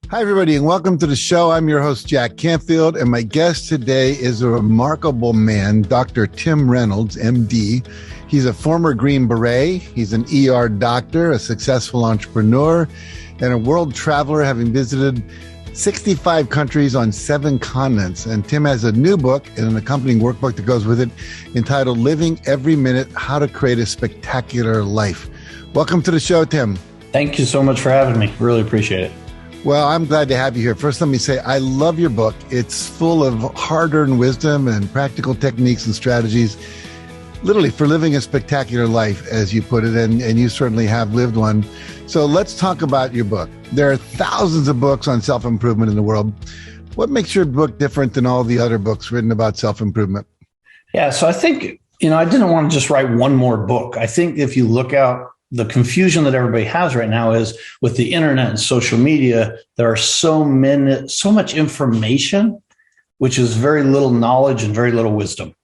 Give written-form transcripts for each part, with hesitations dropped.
Hi, everybody, and welcome to the show. I'm your host, Jack Canfield, and my guest today is a remarkable man, Dr. Tim Reynolds, MD. He's a former Green Beret. He's an ER doctor, a successful entrepreneur, and a world traveler, having visited 65 countries on 7 continents. And Tim has a new book and an accompanying workbook that goes with it entitled Living Every Minute, How to Create a Spectacular Life. Welcome to the show, Tim. Thank you so much for having me. Really appreciate it. Well, I'm glad to have you here. First, let me say, I love your book. It's full of hard-earned wisdom and practical techniques and strategies, literally for living a spectacular life, as you put it, and you certainly have lived one. So let's talk about your book. There are thousands of books on self-improvement in the world. What makes your book different than all the other books written about self-improvement? Yeah, so I think, I didn't want to just write one more book. I think if you look out, the confusion that everybody has right now is with the internet and social media, there are so much information, which is very little knowledge and very little wisdom.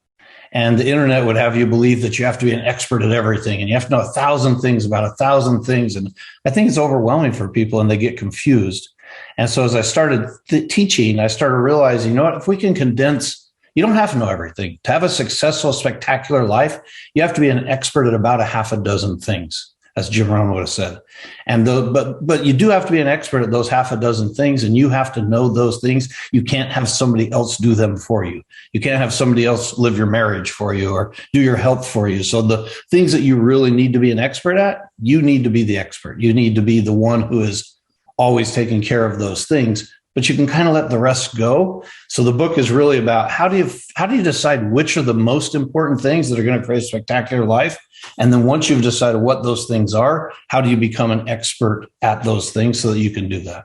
And the internet would have you believe that you have to be an expert at everything and you have to know 1,000 things about 1,000 things. And I think it's overwhelming for people and they get confused. And so as I started teaching, I started realizing, if we can condense, you don't have to know everything. To have a successful, spectacular life, you have to be an expert at about 6 things, as Jim Rohn would have said. And but you do have to be an expert at those 6 things, and you have to know those things. You can't have somebody else do them for you. You can't have somebody else live your marriage for you or do your health for you. So the things that you really need to be an expert at, you need to be the expert. You need to be the one who is always taking care of those things. But you can kind of let the rest go. So the book is really about how do you decide which are the most important things that are going to create a spectacular life? And then once you've decided what those things are, how do you become an expert at those things so that you can do that?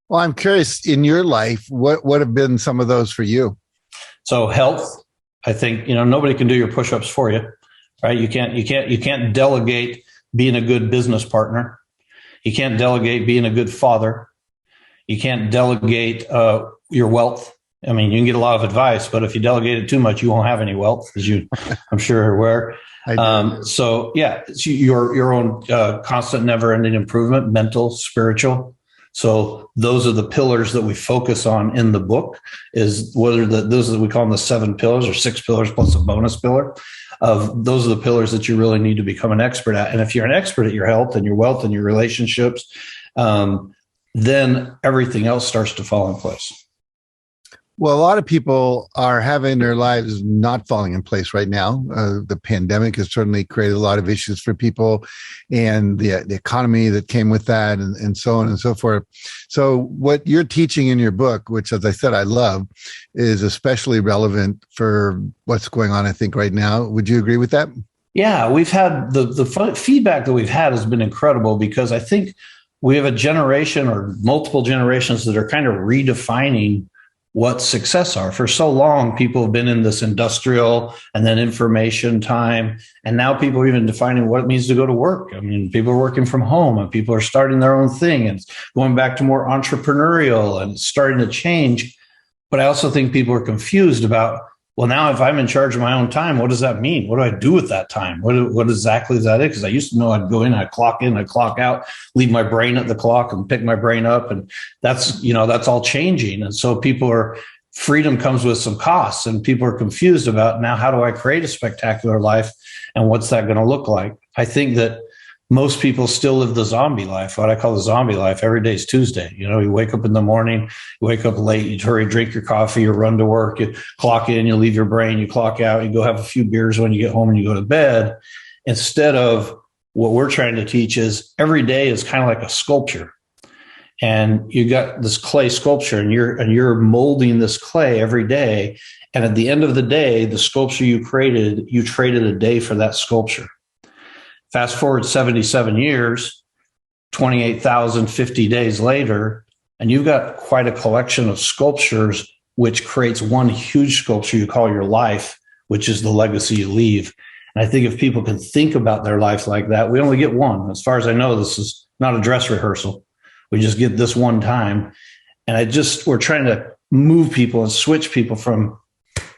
Well, I'm curious, in your life, what have been some of those for you? So health, I think, nobody can do your push-ups for you, right? You can't delegate being a good business partner. You can't delegate being a good father. You can't delegate your wealth. I mean, you can get a lot of advice, but if you delegate it too much, you won't have any wealth, as I'm sure are aware. So it's your own constant, never-ending improvement, mental, spiritual. So those are the pillars that we focus on in the book. Those are we call them the 7 pillars or 6 pillars plus a bonus pillar. Those are the pillars that you really need to become an expert at. And if you're an expert at your health and your wealth and your relationships, then everything else starts to fall in place. Well, a lot of people are having their lives not falling in place right now. The pandemic has certainly created a lot of issues for people and the economy that came with that and so on and so forth. So what you're teaching in your book, which, as I said, I love, is especially relevant for what's going on, I think, right now. Would you agree with that? Yeah, we've had the feedback that we've had has been incredible because I think we have a generation or multiple generations that are kind of redefining what success are. For so long, people have been in this industrial and then information time. And now people are even defining what it means to go to work. I mean, people are working from home and people are starting their own thing and going back to more entrepreneurial and it's starting to change. But I also think people are confused about, well, now if I'm in charge of my own time, what does that mean? What do I do with that time? What exactly is that? Because I used to know I'd go in, I'd clock out, leave my brain at the clock and pick my brain up. And that's all changing. And so freedom comes with some costs and people are confused about now, how do I create a spectacular life? And what's that going to look like? I think that most people still live the zombie life, what I call the zombie life. Every day is Tuesday. You wake up in the morning, you wake up late, you hurry, drink your coffee, you run to work, you clock in, you leave your brain, you clock out, you go have a few beers when you get home and you go to bed. Instead of what we're trying to teach is every day is kind of like a sculpture. And you got this clay sculpture and you're molding this clay every day. And at the end of the day, the sculpture you traded a day for that sculpture. Fast forward 77 years, 28,050 days later, and you've got quite a collection of sculptures, which creates one huge sculpture you call your life, which is the legacy you leave. And I think if people can think about their life like that, we only get one. As far as I know, this is not a dress rehearsal. We just get this one time. And we're trying to move people and switch people from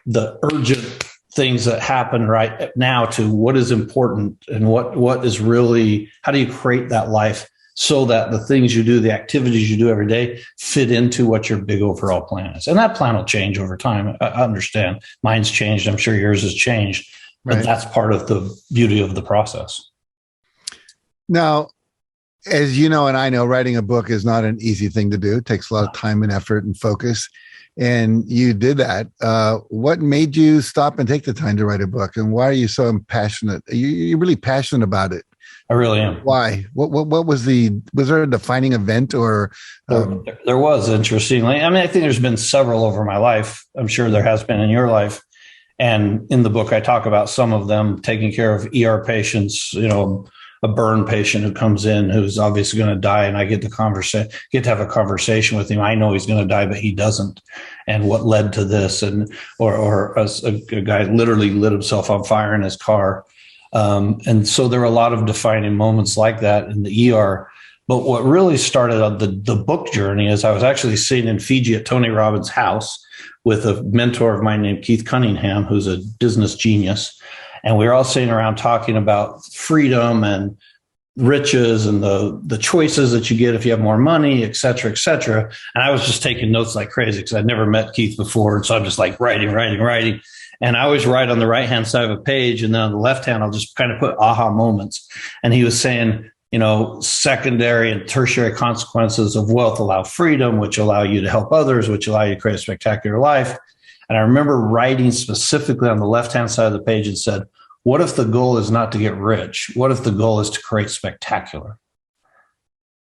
the urgent things that happen right now to what is important and what is really, how do you create that life so that the things you do, the activities you do every day fit into what your big overall plan is. And that plan will change over time. I understand. Mine's changed. I'm sure yours has changed. But that's part of the beauty of the process. Now, as you know, and I know, writing a book is not an easy thing to do. It takes a lot of time and effort and focus. And you did that. What made you stop and take the time to write a book? And why are you so passionate? You're really passionate about it. I really am. Why? What was there a defining event or? There was, interestingly. I mean, I think there's been several over my life. I'm sure there has been in your life. And in the book, I talk about some of them, taking care of ER patients, a burn patient who comes in who's obviously going to die, and I get to have a conversation with him. I know he's going to die, but he doesn't. And what led to this? And or a guy literally lit himself on fire in his car. And so there are a lot of defining moments like that in the ER. But what really started on the book journey is I was actually sitting in Fiji at Tony Robbins' house with a mentor of mine named Keith Cunningham, who's a business genius. And we were all sitting around talking about freedom and riches and the choices that you get if you have more money, et cetera, et cetera. And I was just taking notes like crazy because I'd never met Keith before. And so I'm just like writing. And I always write on the right-hand side of a page. And then on the left hand, I'll just kind of put aha moments. And he was saying, secondary and tertiary consequences of wealth allow freedom, which allow you to help others, which allow you to create a spectacular life. And I remember writing specifically on the left-hand side of the page and said, what if the goal is not to get rich? What if the goal is to create spectacular?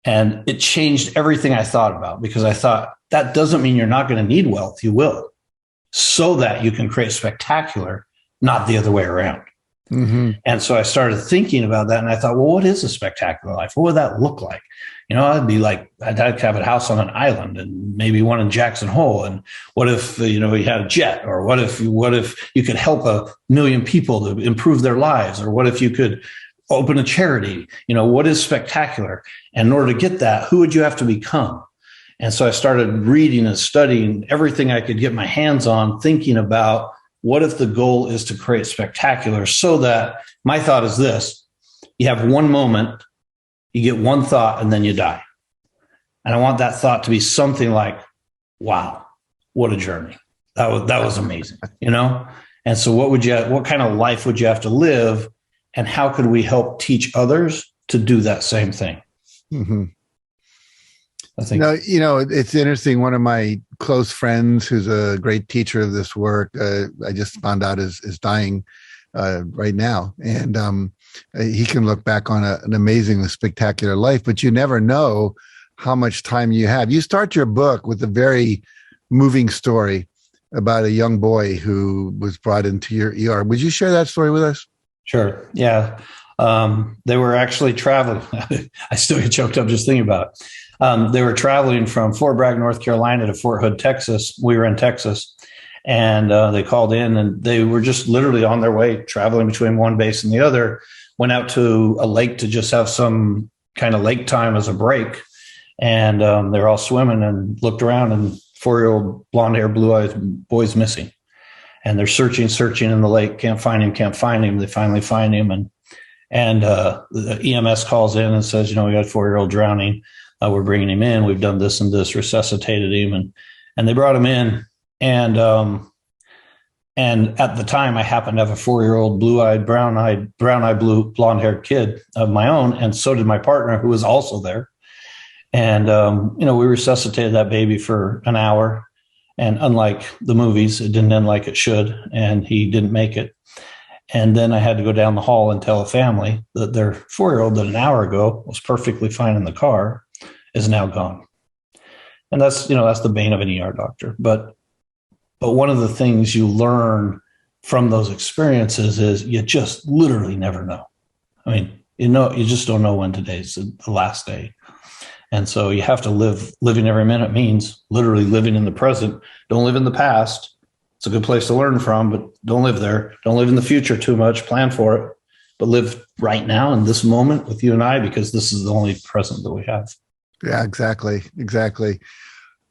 And it changed everything I thought about, because I thought that doesn't mean you're not going to need wealth. You will, so that you can create spectacular, not the other way around. Mm-hmm. And so I started thinking about that, and I thought, well, what is a spectacular life? What would that look like? I'd have a house on an island and maybe one in Jackson Hole. And what if, you had a jet? Or what if you could help 1 million people to improve their lives? Or what if you could open a charity? What is spectacular? And in order to get that, who would you have to become? And so I started reading and studying everything I could get my hands on, thinking about what if the goal is to create spectacular, so that my thought is this: you have one moment, you get one thought, and then you die. And I want that thought to be something like, wow, what a journey. That was amazing, And so what kind of life would you have to live? And how could we help teach others to do that same thing? Mm-hmm. I think, it's interesting. One of my close friends, who's a great teacher of this work, I just found out is dying right now. And he can look back on an amazingly spectacular life, but you never know how much time you have. You start your book with a very moving story about a young boy who was brought into your ER. Would you share that story with us? Sure. Yeah. They were actually traveling. I still get choked up just thinking about it. They were traveling from Fort Bragg, North Carolina to Fort Hood, Texas. We were in Texas, and they called in, and they were just literally on their way, traveling between one base and the other, went out to a lake to just have some kind of lake time as a break. And they're all swimming and looked around, and 4-year-old blonde hair, blue eyes boy's missing. And they're searching in the lake, can't find him. They finally find him. And the EMS calls in and says, we got a 4-year-old drowning. We're bringing him in. We've done this and this, resuscitated him. And they brought him in. And at the time, I happened to have a 4-year-old blue-eyed, blonde haired kid of my own. And so did my partner, who was also there. And, we resuscitated that baby for an hour. And unlike the movies, it didn't end like it should. And he didn't make it. And then I had to go down the hall and tell a family that their 4-year-old that an hour ago was perfectly fine in the car is now gone. And that's the bane of an ER doctor. But one of the things you learn from those experiences is you just literally never know. I mean, you just don't know when today's the last day. And so you have to living every minute means literally living in the present. Don't live in the past. It's a good place to learn from, but don't live there. Don't live in the future too much. Plan for it, but live right now in this moment with you and I, because this is the only present that we have. Yeah, exactly.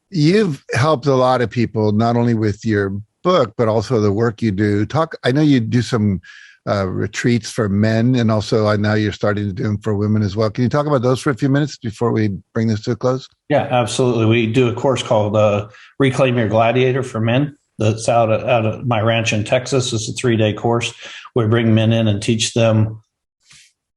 You've helped a lot of people, not only with your book, but also the work you do. I know you do some retreats for men, and also now you're starting to do them for women as well. Can you talk about those for a few minutes before we bring this to a close? Yeah, absolutely. We do a course called Reclaim Your Gladiator for Men. That's out of my ranch in Texas. It's a 3-day course. We bring men in and teach them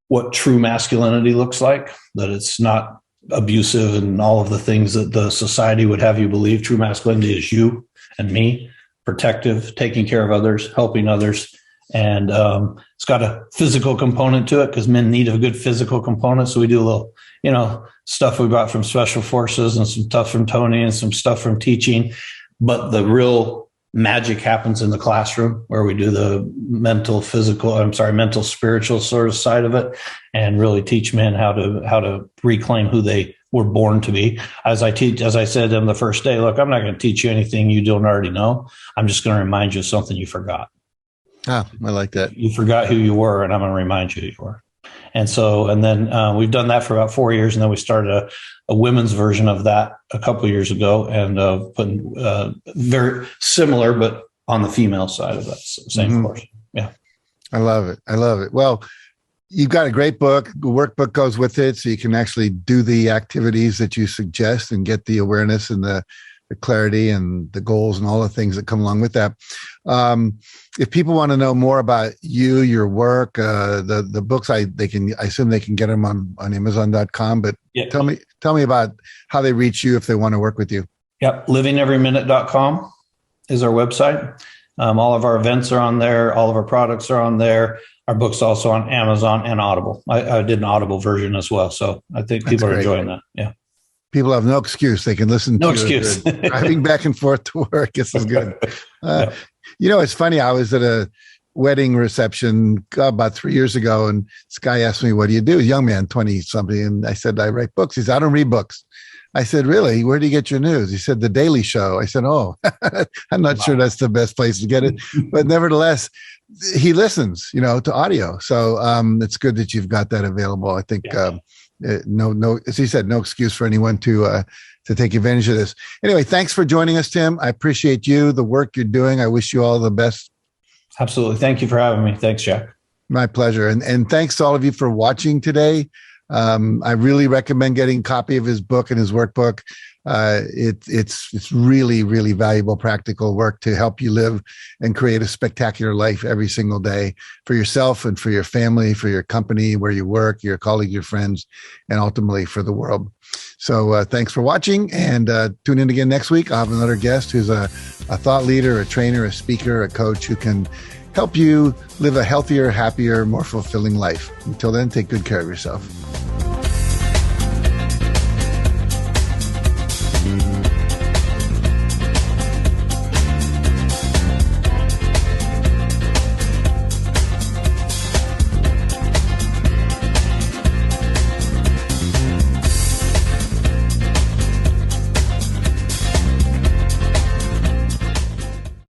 what true masculinity looks like, that it's not abusive and all of the things that the society would have you believe. True masculinity is you and me, protective, taking care of others, helping others. And it's got a physical component to it because men need a good physical component. So we do a little, stuff we brought from Special Forces and some stuff from Tony and some stuff from teaching. But the real magic happens in the classroom where we do the mental, spiritual sort of side of it, and really teach men how to reclaim who they were born to be. As I said on the first day, look, I'm not going to teach you anything you don't already know. I'm just going to remind you of something you forgot. Ah, I like that. You forgot who you were, and I'm going to remind you who you were. And then we've done that for about 4 years, and then we started a women's version of that a couple of years ago, and putting very similar, but on the female side of that same course. Yeah, I love it. Well, you've got a great book. The workbook goes with it, so you can actually do the activities that you suggest and get the awareness and the clarity and the goals and all the things that come along with that. If people want to know more about you, your work, the books, I assume they can get them on Amazon.com. But yeah. Tell me about how they reach you if they want to work with you. Yep, livingeveryminute.com is our website. All of our events are on there. All of our products are on there. Our book's also on Amazon and Audible. I did an Audible version as well, so I think people are enjoying that. Yeah. People have no excuse. They can listen to excuse. Driving back and forth to work. This is good. It's funny. I was at a wedding reception about 3 years ago, and this guy asked me, "What do you do?" A young man, 20-something. And I said, "I write books." He said, "I don't read books." I said, "Really? Where do you get your news?" He said, "The Daily Show." I said, "Oh, I'm not sure that's the best place to get it." But nevertheless, he listens, to audio. So it's good that you've got that available. I think no, as he said, no excuse for anyone to take advantage of this. Anyway, thanks for joining us, Tim. I appreciate you, the work you're doing. I wish you all the best. Absolutely. Thank you for having me. Thanks, Jack. My pleasure. And thanks to all of you for watching today. I really recommend getting a copy of his book and his workbook. It's really, really valuable, practical work to help you live and create a spectacular life every single day for yourself and for your family, for your company, where you work, your colleagues, your friends, and ultimately for the world. So thanks for watching, and tune in again next week. I'll have another guest who's a thought leader, a trainer, a speaker, a coach who can help you live a healthier, happier, more fulfilling life. Until then, take good care of yourself.